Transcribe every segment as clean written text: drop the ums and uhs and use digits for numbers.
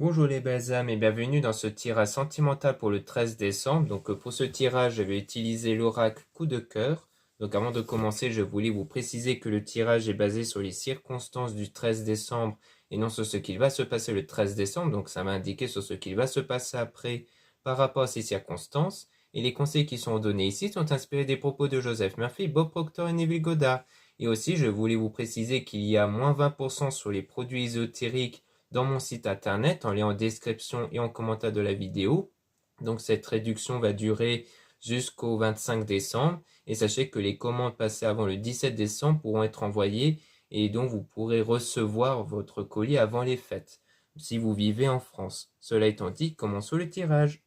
Bonjour les belles âmes et bienvenue dans ce tirage sentimental pour le 13 décembre. Donc pour ce tirage, je vais utiliser l'oracle coup de cœur. Donc avant de commencer, je voulais vous préciser que le tirage est basé sur les circonstances du 13 décembre et non sur ce qu'il va se passer le 13 décembre. Donc ça m'a indiqué sur ce qu'il va se passer après par rapport à ces circonstances. Et les conseils qui sont donnés ici sont inspirés des propos de Joseph Murphy, Bob Proctor et Neville Goddard. Et aussi, je voulais vous préciser qu'il y a moins 20% sur les produits ésotériques dans mon site internet, en lien en description et en commentaire de la vidéo. Donc cette réduction va durer jusqu'au 25 décembre. Et sachez que les commandes passées avant le 17 décembre pourront être envoyées et donc vous pourrez recevoir votre colis avant les fêtes, si vous vivez en France. Cela étant dit, commençons le tirage.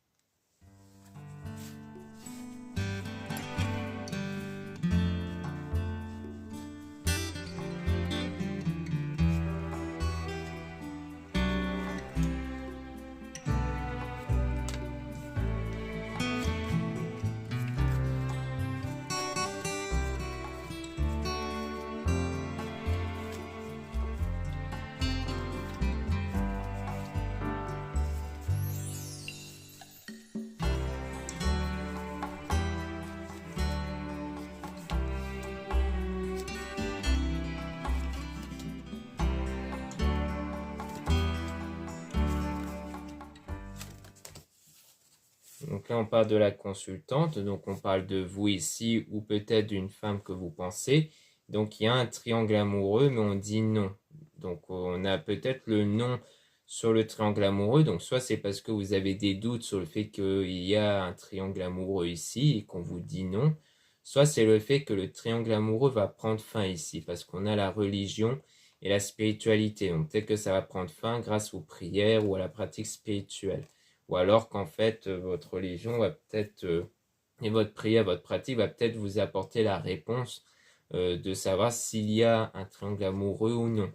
Donc là, on parle de la consultante, donc on parle de vous ici ou peut-être d'une femme que vous pensez. Donc il y a un triangle amoureux, mais on dit non. Donc on a peut-être le non sur le triangle amoureux. Donc soit c'est parce que vous avez des doutes sur le fait qu'il y a un triangle amoureux ici et qu'on vous dit non. Soit c'est le fait que le triangle amoureux va prendre fin ici parce qu'on a la religion et la spiritualité. Donc peut-être que ça va prendre fin grâce aux prières ou à la pratique spirituelle. Ou alors qu'en fait, votre religion va peut-être, et votre prière, votre pratique va peut-être vous apporter la réponse de savoir s'il y a un triangle amoureux ou non.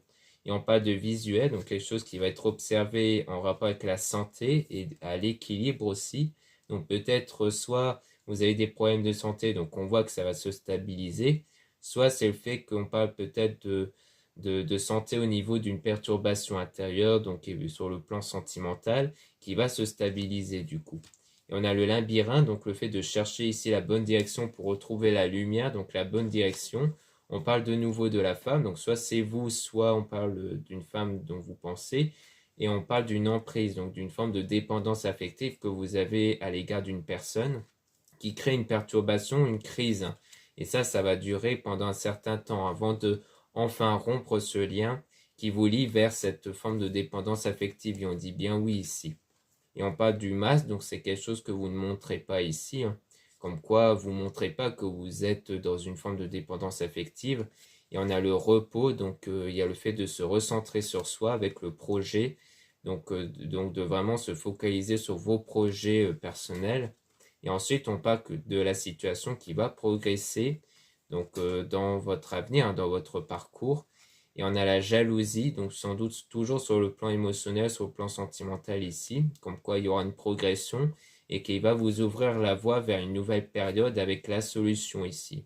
Et on parle de visuel, donc quelque chose qui va être observé en rapport avec la santé et à l'équilibre aussi. Donc peut-être soit vous avez des problèmes de santé, donc on voit que ça va se stabiliser, soit c'est le fait qu'on parle peut-être de santé au niveau d'une perturbation intérieure, donc sur le plan sentimental, qui va se stabiliser du coup. Et on a le labyrinthe, donc le fait de chercher ici la bonne direction pour retrouver la lumière, donc la bonne direction. On parle de nouveau de la femme, donc soit c'est vous, soit on parle d'une femme dont vous pensez, et on parle d'une emprise, donc d'une forme de dépendance affective que vous avez à l'égard d'une personne qui crée une perturbation, une crise. Et ça va durer pendant un certain temps avant de enfin rompre ce lien qui vous lie vers cette forme de dépendance affective. Et on dit bien oui ici. Et on parle du masque, donc c'est quelque chose que vous ne montrez pas ici. Comme quoi, vous ne montrez pas que vous êtes dans une forme de dépendance affective. Et on a le repos, donc il y a le fait de se recentrer sur soi avec le projet. Donc de vraiment se focaliser sur vos projets personnels. Et ensuite, on parle de la situation qui va progresser donc dans votre avenir, dans votre parcours. Et on a la jalousie, donc sans doute toujours sur le plan émotionnel, sur le plan sentimental ici, comme quoi il y aura une progression et qui va vous ouvrir la voie vers une nouvelle période avec la solution ici,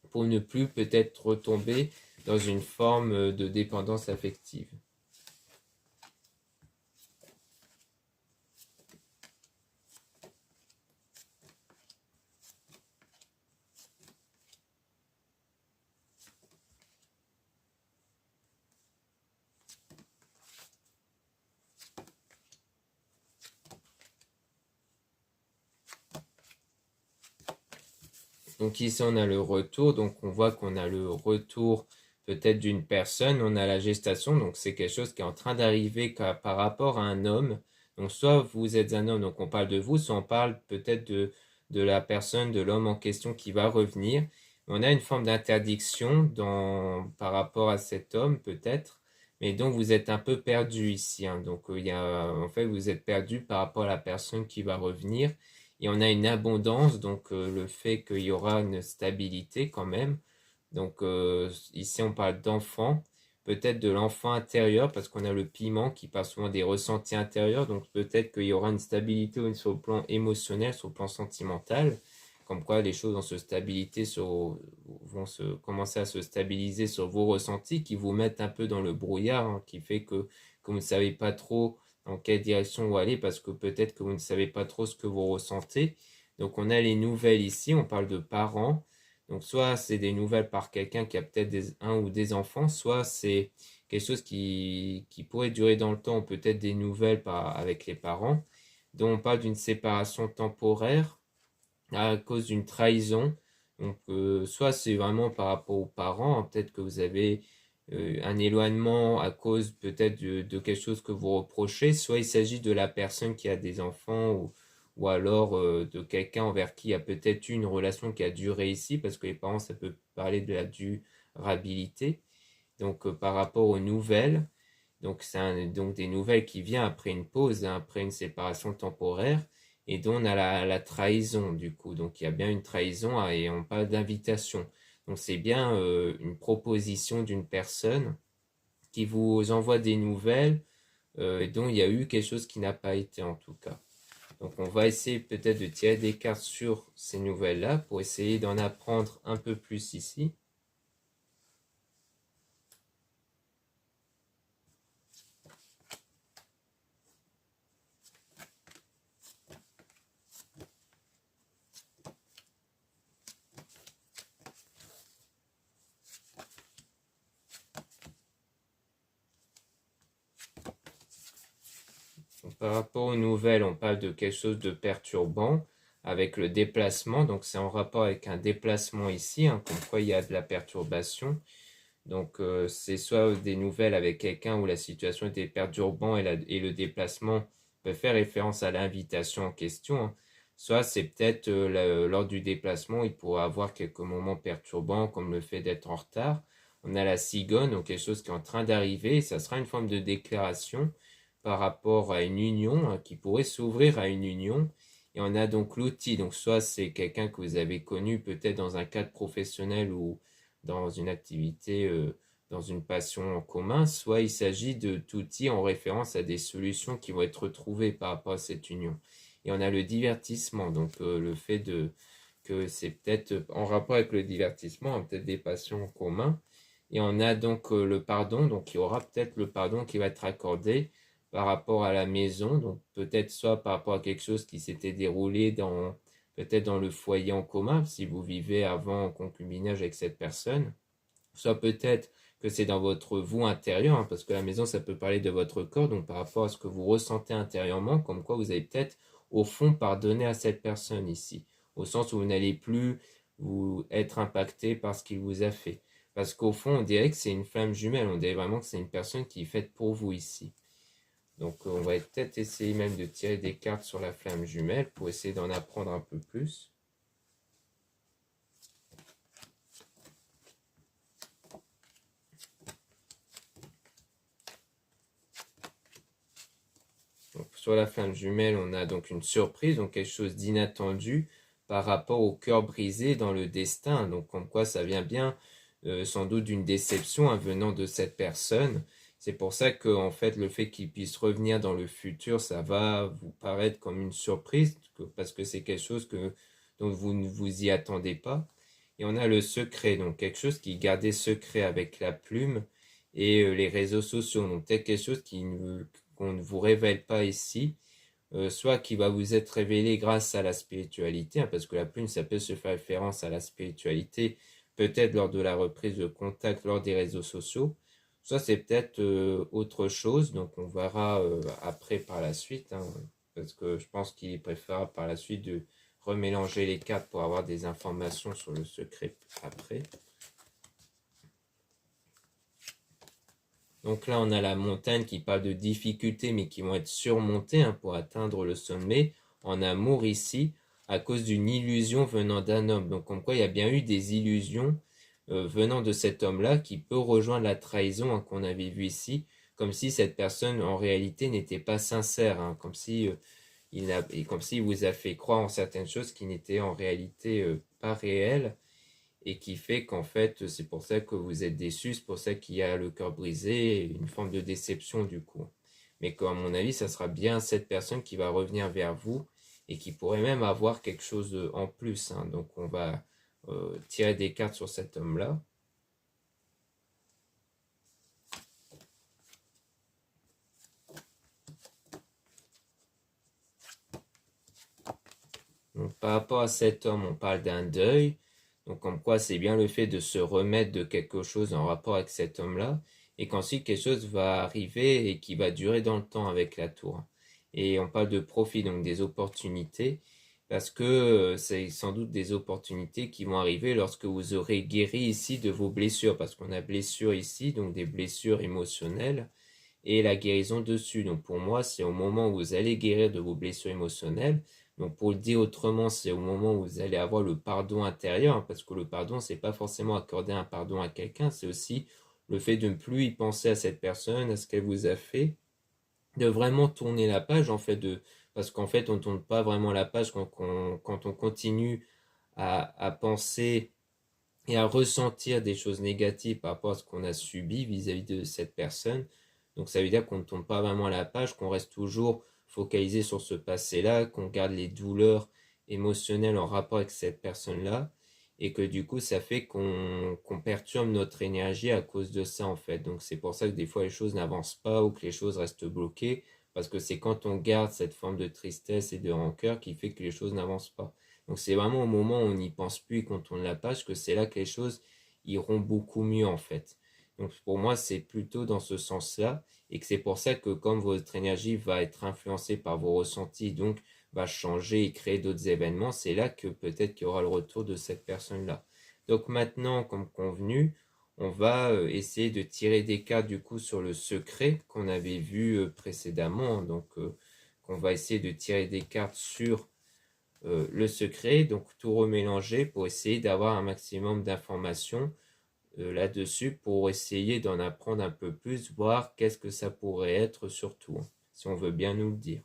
pour ne plus peut-être retomber dans une forme de dépendance affective. Donc ici, on a le retour. Donc on voit qu'on a le retour peut-être d'une personne. On a la gestation. Donc c'est quelque chose qui est en train d'arriver par rapport à un homme. Donc soit vous êtes un homme, donc on parle de vous, soit on parle peut-être de la personne, de l'homme en question qui va revenir. On a une forme d'interdiction par rapport à cet homme peut-être. Mais donc vous êtes un peu perdu ici. Donc en fait, vous êtes perdu par rapport à la personne qui va revenir. Et on a une abondance, donc le fait qu'il y aura une stabilité quand même. Donc ici on parle d'enfant, peut-être de l'enfant intérieur, parce qu'on a le piment qui parle souvent des ressentis intérieurs, donc peut-être qu'il y aura une stabilité sur le plan émotionnel, sur le plan sentimental, comme quoi les choses vont commencer à se stabiliser sur vos ressentis qui vous mettent un peu dans le brouillard, qui fait que vous ne savez pas trop dans quelle direction vous allez, parce que peut-être que vous ne savez pas trop ce que vous ressentez. Donc on a les nouvelles ici, on parle de parents. Donc soit c'est des nouvelles par quelqu'un qui a peut-être un ou des enfants, soit c'est quelque chose qui pourrait durer dans le temps, peut-être des nouvelles avec les parents. Donc on parle d'une séparation temporaire à cause d'une trahison. Donc soit c'est vraiment par rapport aux parents, hein, peut-être que vous avez un éloignement à cause peut-être de quelque chose que vous reprochez, soit il s'agit de la personne qui a des enfants ou alors de quelqu'un envers qui il y a peut-être eu une relation qui a duré ici, parce que les parents, ça peut parler de la durabilité. Donc par rapport aux nouvelles, donc c'est donc des nouvelles qui viennent après une pause, hein, après une séparation temporaire, et dont on a la trahison du coup. Donc il y a bien une trahison et on parle d'invitation. Donc c'est bien une proposition d'une personne qui vous envoie des nouvelles dont il y a eu quelque chose qui n'a pas été en tout cas. Donc on va essayer peut-être de tirer des cartes sur ces nouvelles-là pour essayer d'en apprendre un peu plus ici. Donc, par rapport aux nouvelles, on parle de quelque chose de perturbant avec le déplacement. Donc c'est en rapport avec un déplacement ici, hein, comme quoi il y a de la perturbation. Donc c'est soit des nouvelles avec quelqu'un où la situation était perturbante et le déplacement peut faire référence à l'invitation en question, hein. Soit c'est peut-être lors du déplacement, il pourrait avoir quelques moments perturbants comme le fait d'être en retard. On a la cigogne, donc quelque chose qui est en train d'arriver, et ça sera une forme de déclaration par rapport à une union, hein, qui pourrait s'ouvrir à une union. Et on a donc l'outil, donc soit c'est quelqu'un que vous avez connu peut-être dans un cadre professionnel ou dans une activité, dans une passion en commun, soit il s'agit d'outils en référence à des solutions qui vont être trouvées par rapport à cette union. Et on a le divertissement, donc le fait que c'est peut-être en rapport avec le divertissement, peut-être des passions en commun. Et on a donc le pardon, donc il y aura peut-être le pardon qui va être accordé par rapport à la maison, donc peut-être soit par rapport à quelque chose qui s'était déroulé peut-être dans le foyer en commun, si vous vivez avant en concubinage avec cette personne, soit peut-être que c'est dans votre vous intérieur, hein, parce que la maison, ça peut parler de votre corps, donc par rapport à ce que vous ressentez intérieurement, comme quoi vous avez peut-être au fond pardonné à cette personne ici, au sens où vous n'allez plus vous être impacté par ce qu'il vous a fait. Parce qu'au fond, on dirait que c'est une flamme jumelle, on dirait vraiment que c'est une personne qui est faite pour vous ici. Donc on va peut-être essayer même de tirer des cartes sur la flamme jumelle pour essayer d'en apprendre un peu plus. Donc, sur la flamme jumelle, on a donc une surprise, donc quelque chose d'inattendu par rapport au cœur brisé dans le destin. Donc comme quoi ça vient bien sans doute d'une déception, hein, venant de cette personne. C'est pour ça que en fait le fait qu'il puisse revenir dans le futur, ça va vous paraître comme une surprise parce que c'est quelque chose dont vous ne vous y attendez pas. Et on a le secret, donc quelque chose qui est gardé secret avec la plume et les réseaux sociaux. Donc peut-être quelque chose qu'on ne vous révèle pas ici, soit qui va vous être révélé grâce à la spiritualité, hein, parce que la plume, ça peut se faire référence à la spiritualité, peut-être lors de la reprise de contact lors des réseaux sociaux, soit c'est peut-être autre chose, donc on verra après par la suite, hein, parce que je pense qu'il est préférable par la suite de remélanger les cartes pour avoir des informations sur le secret après. Donc là, on a la montagne qui parle de difficultés, mais qui vont être surmontées, hein, pour atteindre le sommet en amour ici, à cause d'une illusion venant d'un homme. Donc comme quoi il y a bien eu des illusions venant de cet homme-là qui peut rejoindre la trahison, hein, qu'on avait vu ici, comme si cette personne en réalité n'était pas sincère, hein, comme si comme s'il vous a fait croire en certaines choses qui n'étaient en réalité pas réelles, et qui fait qu'en fait, c'est pour ça que vous êtes déçu, c'est pour ça qu'il y a le cœur brisé, une forme de déception du coup. Mais à mon avis, ça sera bien cette personne qui va revenir vers vous et qui pourrait même avoir quelque chose en plus, hein. Donc on va tirer des cartes sur cet homme-là. Donc, par rapport à cet homme, on parle d'un deuil. Donc, comme quoi, c'est bien le fait de se remettre de quelque chose en rapport avec cet homme-là, et qu'ensuite quelque chose va arriver et qui va durer dans le temps avec la tour. Et on parle de profit, donc des opportunités, parce que c'est sans doute des opportunités qui vont arriver lorsque vous aurez guéri ici de vos blessures, parce qu'on a blessures ici, donc des blessures émotionnelles, et la guérison dessus. Donc pour moi, c'est au moment où vous allez guérir de vos blessures émotionnelles. Donc pour le dire autrement, c'est au moment où vous allez avoir le pardon intérieur, hein, parce que le pardon, c'est pas forcément accorder un pardon à quelqu'un, c'est aussi le fait de ne plus y penser à cette personne, à ce qu'elle vous a fait, de vraiment tourner la page, en fait, parce qu'en fait, on ne tourne pas vraiment la page quand on continue à penser et à ressentir des choses négatives par rapport à ce qu'on a subi vis-à-vis de cette personne. Donc ça veut dire qu'on ne tourne pas vraiment la page, qu'on reste toujours focalisé sur ce passé-là, qu'on garde les douleurs émotionnelles en rapport avec cette personne-là, et que du coup ça fait qu'on perturbe notre énergie à cause de ça en fait. Donc c'est pour ça que des fois les choses n'avancent pas ou que les choses restent bloquées, parce que c'est quand on garde cette forme de tristesse et de rancœur qui fait que les choses n'avancent pas. Donc c'est vraiment au moment où on n'y pense plus et qu'on tourne la page que c'est là que les choses iront beaucoup mieux en fait. Donc pour moi c'est plutôt dans ce sens-là, et que c'est pour ça que comme votre énergie va être influencée par vos ressentis, donc va changer et créer d'autres événements, c'est là que peut-être qu'il y aura le retour de cette personne-là. Donc maintenant, comme convenu, on va essayer de tirer des cartes du coup sur le secret qu'on avait vu précédemment. Donc on va essayer de tirer des cartes sur le secret, donc tout remélanger pour essayer d'avoir un maximum d'informations là-dessus, pour essayer d'en apprendre un peu plus, voir qu'est-ce que ça pourrait être surtout, hein, si on veut bien nous le dire.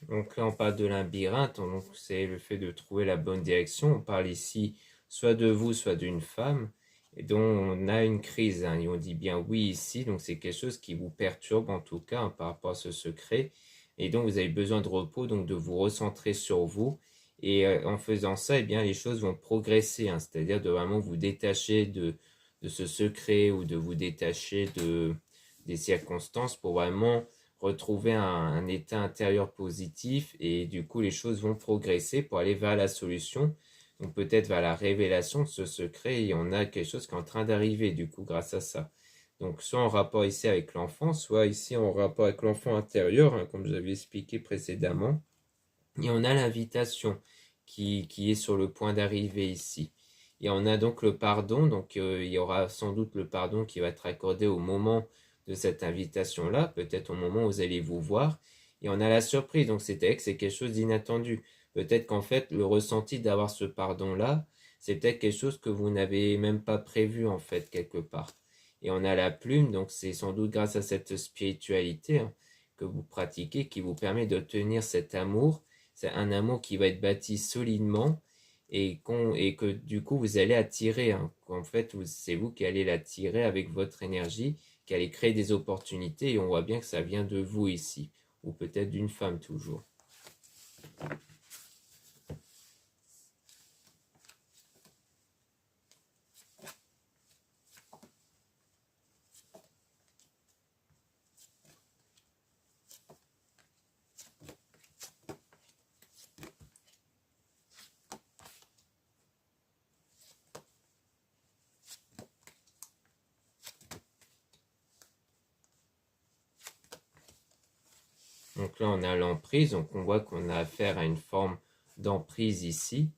Donc là, on parle de labyrinthe, donc c'est le fait de trouver la bonne direction. On parle ici soit de vous, soit d'une femme, et dont on a une crise, hein, et on dit bien oui ici, donc c'est quelque chose qui vous perturbe en tout cas, hein, par rapport à ce secret, et donc vous avez besoin de repos, donc de vous recentrer sur vous, et en faisant ça, eh bien les choses vont progresser, hein, c'est-à-dire de vraiment vous détacher de ce secret, ou de vous détacher des circonstances pour vraiment retrouver un état intérieur positif, et du coup les choses vont progresser pour aller vers la solution, donc peut-être vers la révélation de ce secret, et on a quelque chose qui est en train d'arriver du coup grâce à ça. Donc soit en rapport ici avec l'enfant, soit ici en rapport avec l'enfant intérieur, hein, comme j'avais expliqué précédemment, et on a l'invitation qui est sur le point d'arriver ici. Et on a donc le pardon, donc il y aura sans doute le pardon qui va être accordé au moment de cette invitation-là, peut-être au moment où vous allez vous voir. Et on a la surprise, donc c'est quelque chose d'inattendu. Peut-être qu'en fait, le ressenti d'avoir ce pardon-là, c'est peut-être quelque chose que vous n'avez même pas prévu en fait quelque part. Et on a la plume, donc c'est sans doute grâce à cette spiritualité, hein, que vous pratiquez, qui vous permet d'obtenir cet amour. C'est un amour qui va être bâti solidement, et que du coup vous allez attirer, hein. En fait, c'est vous qui allez l'attirer avec votre énergie, qui allez créer des opportunités, et on voit bien que ça vient de vous ici, ou peut-être d'une femme toujours. Donc là, on a l'emprise, donc on voit qu'on a affaire à une forme d'emprise ici,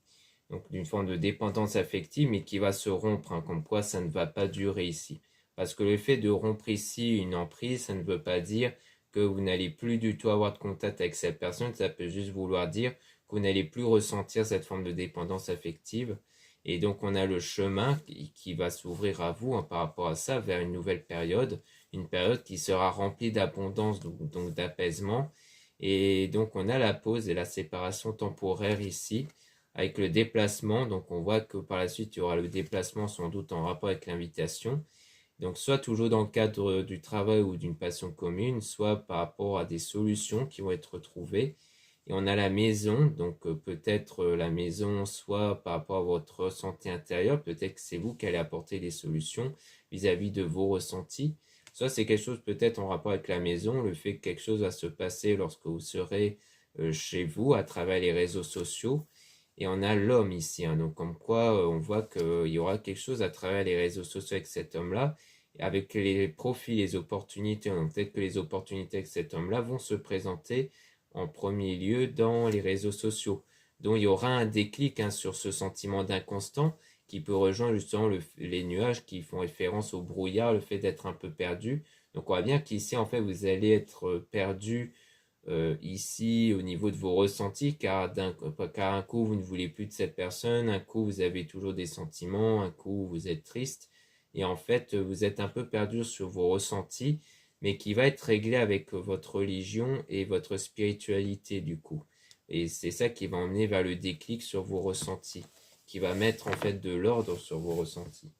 donc d'une forme de dépendance affective, mais qui va se rompre, hein, comme quoi ça ne va pas durer ici. Parce que le fait de rompre ici une emprise, ça ne veut pas dire que vous n'allez plus du tout avoir de contact avec cette personne, ça peut juste vouloir dire que vous n'allez plus ressentir cette forme de dépendance affective, Et donc on a le chemin qui va s'ouvrir à vous, hein, par rapport à ça, vers une période qui sera remplie d'abondance, donc d'apaisement. Et donc on a la pause et la séparation temporaire ici, avec le déplacement. Donc on voit que par la suite, il y aura le déplacement sans doute en rapport avec l'invitation. Donc soit toujours dans le cadre du travail ou d'une passion commune, soit par rapport à des solutions qui vont être trouvées. Et on a la maison, donc peut-être la maison, soit par rapport à votre ressenti intérieur, peut-être que c'est vous qui allez apporter des solutions vis-à-vis de vos ressentis. Soit c'est quelque chose peut-être en rapport avec la maison, le fait que quelque chose va se passer lorsque vous serez chez vous à travers les réseaux sociaux. Et on a l'homme ici, hein, donc comme quoi on voit qu'il y aura quelque chose à travers les réseaux sociaux avec cet homme-là, avec les profils, les opportunités. Donc peut-être que les opportunités avec cet homme-là vont se présenter en premier lieu dans les réseaux sociaux. Donc il y aura un déclic, hein, sur ce sentiment d'inconstant qui peut rejoindre justement les nuages qui font référence au brouillard, le fait d'être un peu perdu. Donc on voit bien qu'ici en fait vous allez être perdu ici au niveau de vos ressentis, car un coup vous ne voulez plus de cette personne, un coup vous avez toujours des sentiments, un coup vous êtes triste, et en fait vous êtes un peu perdu sur vos ressentis, mais qui va être réglé avec votre religion et votre spiritualité du coup. Et c'est ça qui va emmener vers le déclic sur vos ressentis, qui va mettre en fait de l'ordre sur vos ressentis.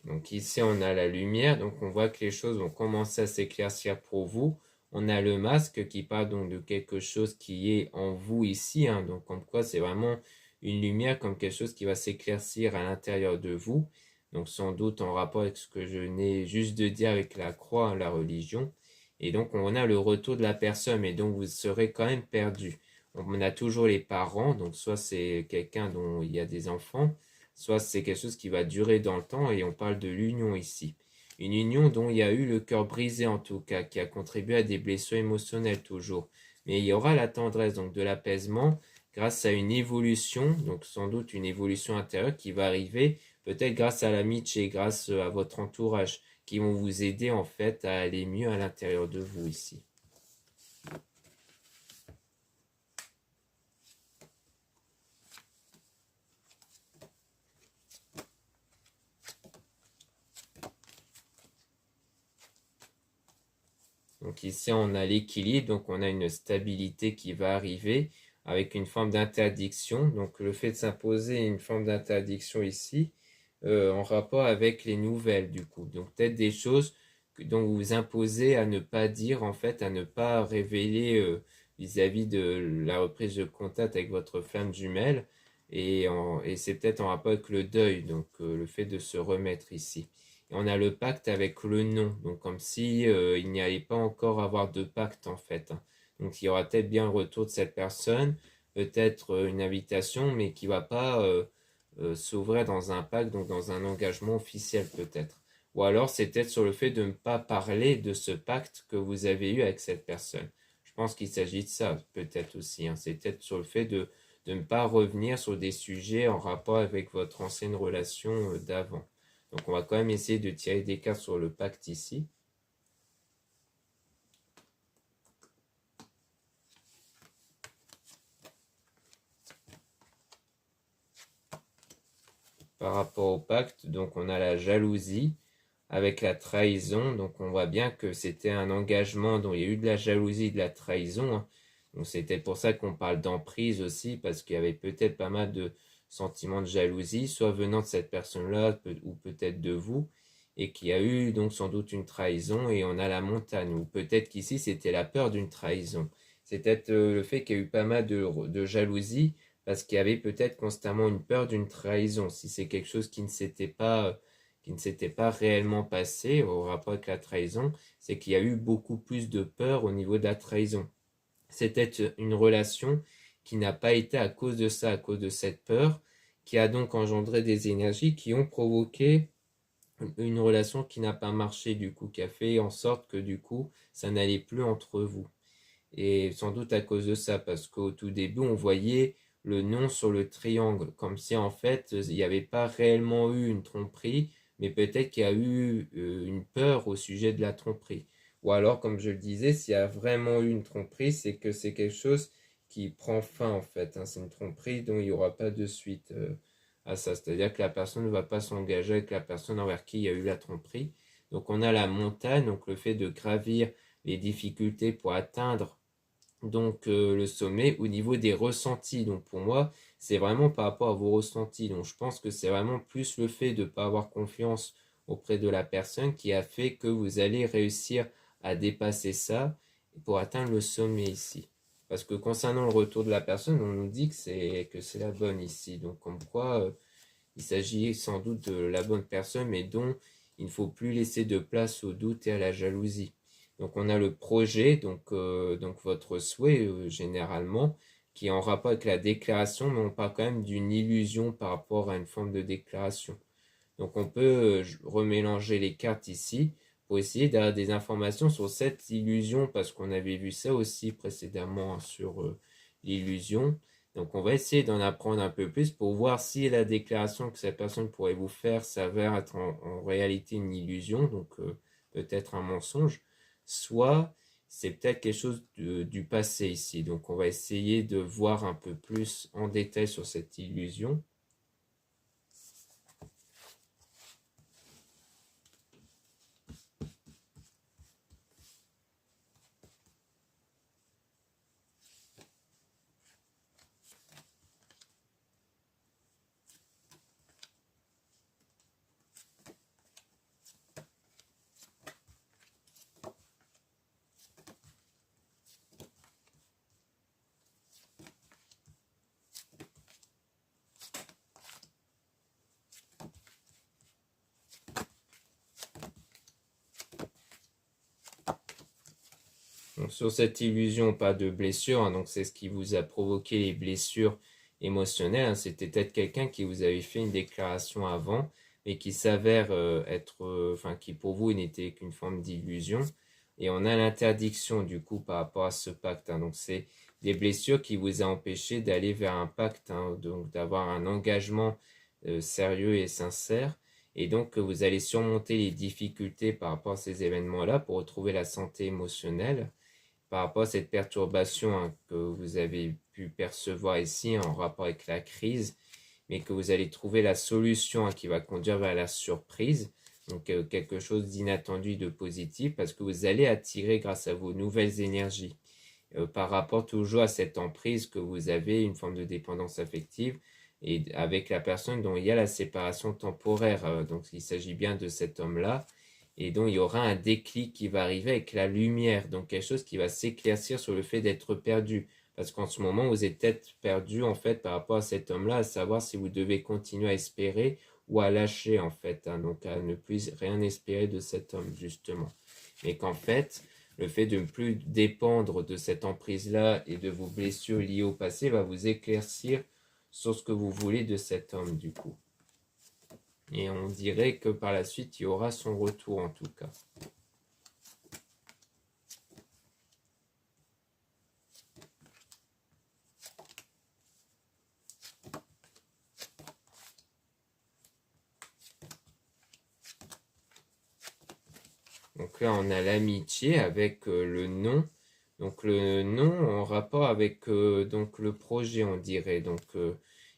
Donc ici, on a la lumière, donc on voit que les choses vont commencer à s'éclaircir pour vous. On a le masque qui parle donc de quelque chose qui est en vous ici, hein, donc comme quoi c'est vraiment une lumière, comme quelque chose qui va s'éclaircir à l'intérieur de vous. Donc sans doute en rapport avec ce que je venais juste de dire avec la croix, hein, la religion. Et donc on a le retour de la personne, mais donc vous serez quand même perdu. On a toujours les parents, donc soit c'est quelqu'un dont il y a des enfants, soit c'est quelque chose qui va durer dans le temps, et on parle de l'union ici. Une union dont il y a eu le cœur brisé en tout cas, qui a contribué à des blessures émotionnelles toujours. Mais il y aura la tendresse, donc de l'apaisement, grâce à une évolution, donc sans doute une évolution intérieure qui va arriver, peut-être grâce à l'amitié, grâce à votre entourage, qui vont vous aider en fait à aller mieux à l'intérieur de vous ici. Donc ici, on a l'équilibre, donc on a une stabilité qui va arriver avec une forme d'interdiction. Donc le fait de s'imposer une forme d'interdiction ici, en rapport avec les nouvelles du coup. Donc peut-être des choses dont vous vous imposez à ne pas dire, en fait, à ne pas révéler vis-à-vis de la reprise de contact avec votre flamme jumelle. Et c'est peut-être en rapport avec le deuil, donc le fait de se remettre ici. Et on a le pacte avec le non, donc comme si il n'y allait pas encore avoir de pacte en fait, hein. Donc il y aura peut-être bien le retour de cette personne, peut-être une invitation, mais qui ne va pas s'ouvrir dans un pacte, donc dans un engagement officiel peut-être. Ou alors c'est peut-être sur le fait de ne pas parler de ce pacte que vous avez eu avec cette personne. Je pense qu'il s'agit de ça peut-être aussi, hein. C'est peut-être sur le fait de ne pas revenir sur des sujets en rapport avec votre ancienne relation d'avant. Donc on va quand même essayer de tirer des cartes sur le pacte ici. Par rapport au pacte, donc on a la jalousie avec la trahison. Donc on voit bien que c'était un engagement dont il y a eu de la jalousie, de la trahison, hein. Donc c'était pour ça qu'on parle d'emprise aussi, parce qu'il y avait peut-être pas mal de sentiments de jalousie, soit venant de cette personne-là, ou peut-être de vous, et qu'il y a eu donc sans doute une trahison, et on a la montagne, ou peut-être qu'ici c'était la peur d'une trahison. C'est peut-être le fait qu'il y a eu pas mal de jalousie, parce qu'il y avait peut-être constamment une peur d'une trahison, si c'est quelque chose qui ne s'était pas réellement passé au rapport avec la trahison, c'est qu'il y a eu beaucoup plus de peur au niveau de la trahison. C'était une relation qui n'a pas été à cause de ça, à cause de cette peur, qui a donc engendré des énergies qui ont provoqué une relation qui n'a pas marché du coup, qui a fait en sorte que du coup, ça n'allait plus entre vous. et sans doute à cause de ça, parce qu'au tout début, on voyait le nom sur le triangle, comme si en fait, il n'y avait pas réellement eu une tromperie, mais peut-être qu'il y a eu une peur au sujet de la tromperie. Ou alors, comme je le disais, s'il y a vraiment eu une tromperie, c'est que c'est quelque chose qui prend fin en fait, hein. C'est une tromperie dont il n'y aura pas de suite à ça. C'est-à-dire que la personne ne va pas s'engager avec la personne envers qui il y a eu la tromperie. Donc on a la montagne, donc le fait de gravir les difficultés pour atteindre donc le sommet au niveau des ressentis. Donc pour moi, c'est vraiment par rapport à vos ressentis. Donc je pense que c'est vraiment plus le fait de ne pas avoir confiance auprès de la personne qui a fait que vous allez réussir à dépasser ça pour atteindre le sommet ici. Parce que concernant le retour de la personne, on nous dit que c'est la bonne ici. Donc comme quoi, il s'agit sans doute de la bonne personne, mais dont il ne faut plus laisser de place au doute et à la jalousie. Donc on a le projet, donc votre souhait généralement, qui est en rapport avec la déclaration, mais on parle quand même d'une illusion par rapport à une forme de déclaration. Donc on peut remélanger les cartes ici pour essayer d'avoir des informations sur cette illusion, parce qu'on avait vu ça aussi précédemment sur l'illusion. Donc on va essayer d'en apprendre un peu plus pour voir si la déclaration que cette personne pourrait vous faire s'avère être en réalité une illusion, donc peut-être un mensonge, soit c'est peut-être quelque chose du passé ici. Donc on va essayer de voir un peu plus en détail sur cette illusion. Donc, sur cette illusion, pas de blessure, hein, donc c'est ce qui vous a provoqué les blessures émotionnelles, hein. C'était peut-être quelqu'un qui vous avait fait une déclaration avant, mais qui s'avère être, enfin, qui pour vous n'était qu'une forme d'illusion. Et on a l'interdiction du coup par rapport à ce pacte, hein. Donc c'est des blessures qui vous a empêché d'aller vers un pacte, hein, donc d'avoir un engagement sérieux et sincère. Et donc vous allez surmonter les difficultés par rapport à ces événements-là pour retrouver la santé émotionnelle par rapport à cette perturbation, hein, que vous avez pu percevoir ici en rapport avec la crise, mais que vous allez trouver la solution, hein, qui va conduire vers la surprise, donc quelque chose d'inattendu, de positif, parce que vous allez attirer grâce à vos nouvelles énergies. Par rapport toujours à cette emprise que vous avez, une forme de dépendance affective, et avec la personne dont il y a la séparation temporaire. Donc il s'agit bien de cet homme-là, et donc il y aura un déclic qui va arriver avec la lumière, donc quelque chose qui va s'éclaircir sur le fait d'être perdu, parce qu'en ce moment vous êtes peut-être perdu en fait par rapport à cet homme-là, à savoir si vous devez continuer à espérer ou à lâcher en fait, hein, donc à ne plus rien espérer de cet homme justement, mais qu'en fait le fait de ne plus dépendre de cette emprise-là et de vos blessures liées au passé va vous éclaircir sur ce que vous voulez de cet homme du coup. Et on dirait que par la suite, il y aura son retour en tout cas. Donc là, on a l'amitié avec le nom. Donc le nom en rapport avec donc le projet, on dirait. Donc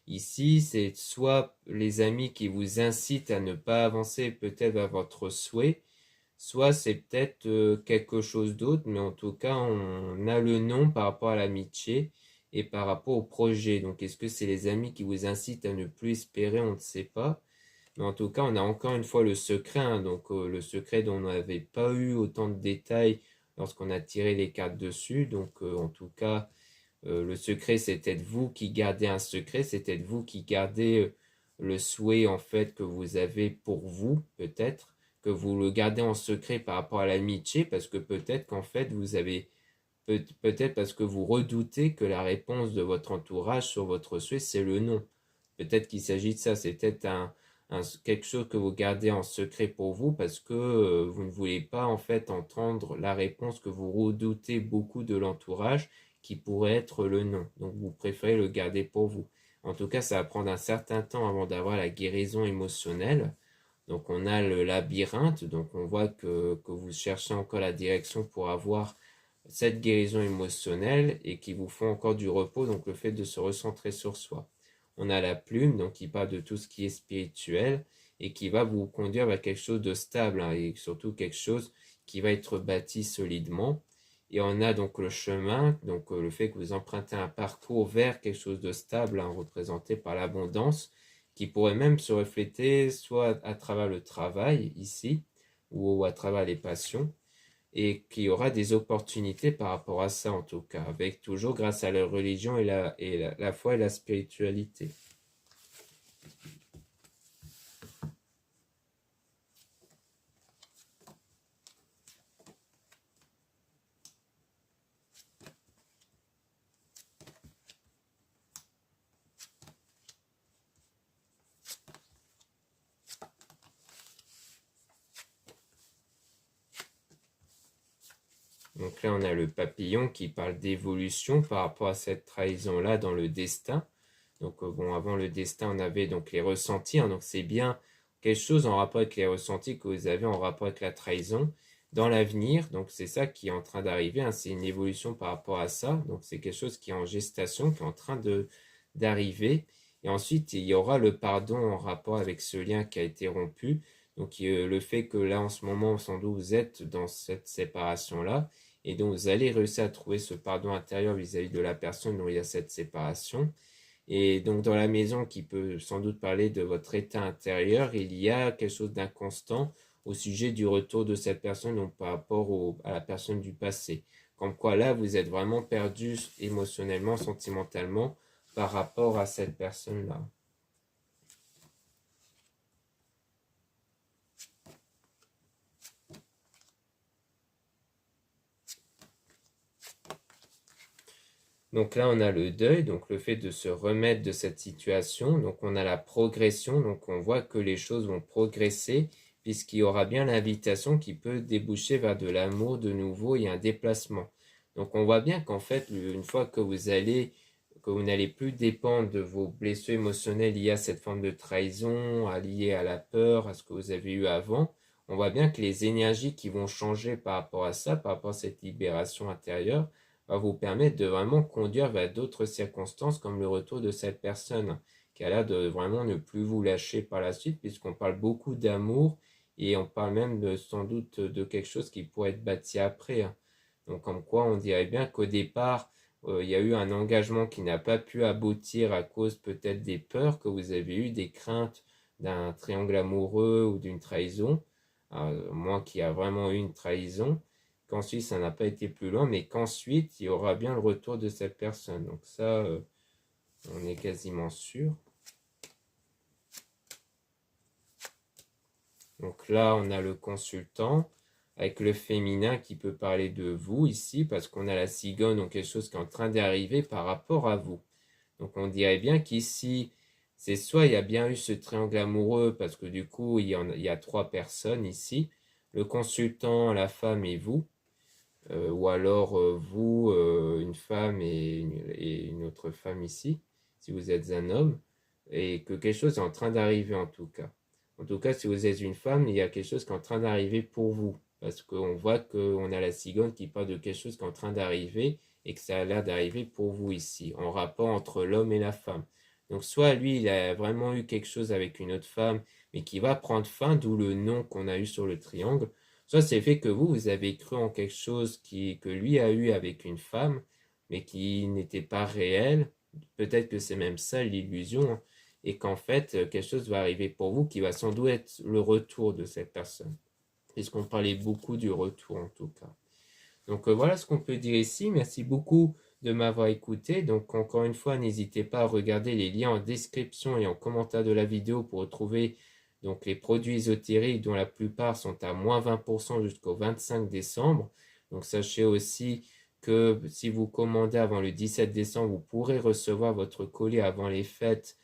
ici, c'est soit les amis qui vous incitent à ne pas avancer peut-être à votre souhait, soit c'est peut-être quelque chose d'autre, mais en tout cas, on a le nom par rapport à l'amitié et par rapport au projet. Donc est-ce que c'est les amis qui vous incitent à ne plus espérer? On ne sait pas. Mais en tout cas, on a encore une fois le secret, hein, donc le secret dont on n'avait pas eu autant de détails lorsqu'on a tiré les cartes dessus. Donc en tout cas, le secret, c'est peut-être vous qui gardez un secret, c'est peut-être vous qui gardez le souhait en fait que vous avez pour vous, peut-être, que vous le gardez en secret par rapport à l'amitié, parce que peut-être qu'en fait vous avez, peut-être parce que vous redoutez que la réponse de votre entourage sur votre souhait, c'est le non. Peut-être qu'il s'agit de ça, c'est peut-être quelque chose que vous gardez en secret pour vous parce que vous ne voulez pas en fait entendre la réponse que vous redoutez beaucoup de l'entourage qui pourrait être le non. Donc vous préférez le garder pour vous. En tout cas, ça va prendre un certain temps avant d'avoir la guérison émotionnelle. Donc on a le labyrinthe, donc on voit que vous cherchez encore la direction pour avoir cette guérison émotionnelle et qui vous font encore du repos, donc le fait de se recentrer sur soi. On a la plume, donc qui parle de tout ce qui est spirituel et qui va vous conduire vers quelque chose de stable hein, et surtout quelque chose qui va être bâti solidement. Et on a donc le chemin, donc le fait que vous empruntez un parcours vers quelque chose de stable, hein, représenté par l'abondance, qui pourrait même se refléter soit à travers le travail ici, ou à travers les passions, et qu'il y aura des opportunités par rapport à ça en tout cas, avec toujours grâce à la religion et la foi et la spiritualité. Donc là, on a le papillon qui parle d'évolution par rapport à cette trahison-là dans le destin. Donc bon, avant le destin, on avait donc les ressentis. Hein, donc c'est bien quelque chose en rapport avec les ressentis que vous avez en rapport avec la trahison dans l'avenir. Donc c'est ça qui est en train d'arriver. Hein, c'est une évolution par rapport à ça. Donc c'est quelque chose qui est en gestation, qui est en train d'arriver. Et ensuite, il y aura le pardon en rapport avec ce lien qui a été rompu. Donc le fait que là, en ce moment, sans doute, vous êtes dans cette séparation-là. Et donc, vous allez réussir à trouver ce pardon intérieur vis-à-vis de la personne dont il y a cette séparation. Et donc, dans la maison qui peut sans doute parler de votre état intérieur, il y a quelque chose d'inconstant au sujet du retour de cette personne, donc par rapport à la personne du passé. Comme quoi là, vous êtes vraiment perdu émotionnellement, sentimentalement, par rapport à cette personne-là. Donc là, on a le deuil, donc le fait de se remettre de cette situation. Donc on a la progression, donc on voit que les choses vont progresser, puisqu'il y aura bien l'invitation qui peut déboucher vers de l'amour de nouveau et un déplacement. Donc on voit bien qu'en fait, une fois que vous n'allez plus dépendre de vos blessures émotionnelles liées à cette forme de trahison, liées à la peur, à ce que vous avez eu avant, on voit bien que les énergies qui vont changer par rapport à ça, par rapport à cette libération intérieure, va vous permettre de vraiment conduire vers d'autres circonstances comme le retour de cette personne qui a l'air de vraiment ne plus vous lâcher par la suite puisqu'on parle beaucoup d'amour et on parle même sans doute de quelque chose qui pourrait être bâti après. Donc comme quoi on dirait bien qu'au départ il y a eu un engagement qui n'a pas pu aboutir à cause peut-être des peurs que vous avez eues, des craintes d'un triangle amoureux ou d'une trahison, moi qui a vraiment eu une trahison, qu'ensuite ça n'a pas été plus loin, mais qu'ensuite il y aura bien le retour de cette personne. Donc ça, on est quasiment sûr. Donc là, on a le consultant avec le féminin qui peut parler de vous ici, parce qu'on a la cigogne, donc quelque chose qui est en train d'arriver par rapport à vous. Donc on dirait bien qu'ici, c'est soit il y a bien eu ce triangle amoureux, parce que du coup, il y a trois personnes ici, le consultant, la femme et vous, ou alors vous, une femme et une autre femme ici, si vous êtes un homme, et que quelque chose est en train d'arriver en tout cas. En tout cas, si vous êtes une femme, il y a quelque chose qui est en train d'arriver pour vous, parce qu'on voit qu'on a la cigogne qui parle de quelque chose qui est en train d'arriver, et que ça a l'air d'arriver pour vous ici, en rapport entre l'homme et la femme. Donc soit lui, il a vraiment eu quelque chose avec une autre femme, mais qui va prendre fin, d'où le nom qu'on a eu sur le triangle, soit c'est le fait que vous avez cru en quelque chose que lui a eu avec une femme, mais qui n'était pas réel. Peut-être que c'est même ça l'illusion, hein, et qu'en fait, quelque chose va arriver pour vous qui va sans doute être le retour de cette personne. Puisqu'on parlait beaucoup du retour en tout cas. Donc voilà ce qu'on peut dire ici. Merci beaucoup de m'avoir écouté. Donc encore une fois, n'hésitez pas à regarder les liens en description et en commentaire de la vidéo pour retrouver donc les produits ésotériques dont la plupart sont à moins 20% jusqu'au 25 décembre. Donc sachez aussi que si vous commandez avant le 17 décembre, vous pourrez recevoir votre colis avant les fêtes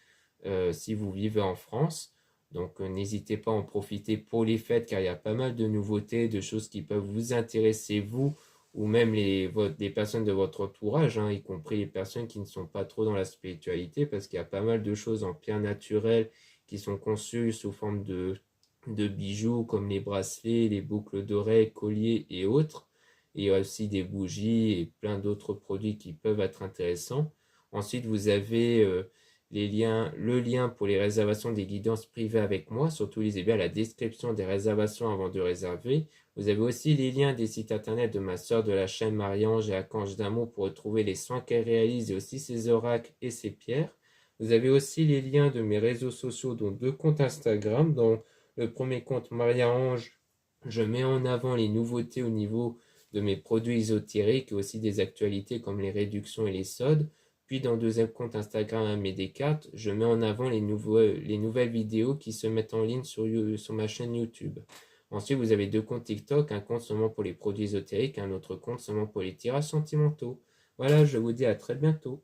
si vous vivez en France. Donc n'hésitez pas à en profiter pour les fêtes car il y a pas mal de nouveautés, de choses qui peuvent vous intéresser vous ou même les personnes de votre entourage, hein, y compris les personnes qui ne sont pas trop dans la spiritualité parce qu'il y a pas mal de choses en pierre naturelle qui sont conçues sous forme de bijoux comme les bracelets, les boucles d'oreilles, colliers et autres. Et il y a aussi des bougies et plein d'autres produits qui peuvent être intéressants. Ensuite, vous avez le lien pour les réservations des guidances privées avec moi. Surtout, lisez bien la description des réservations avant de réserver. Vous avez aussi les liens des sites internet de ma sœur de la chaîne Marie-Ange et Archange d'Amour pour retrouver les soins qu'elle réalise et aussi ses oracles et ses pierres. Vous avez aussi les liens de mes réseaux sociaux, dont 2 comptes Instagram. Dans le premier compte Marie-Ange, je mets en avant les nouveautés au niveau de mes produits ésotériques et aussi des actualités comme les réductions et les soldes. Puis dans le deuxième compte Instagram et des cartes, je mets en avant les nouvelles vidéos qui se mettent en ligne sur ma chaîne YouTube. Ensuite, vous avez 2 comptes TikTok, un compte seulement pour les produits ésotériques, un autre compte seulement pour les tirages sentimentaux. Voilà, je vous dis à très bientôt.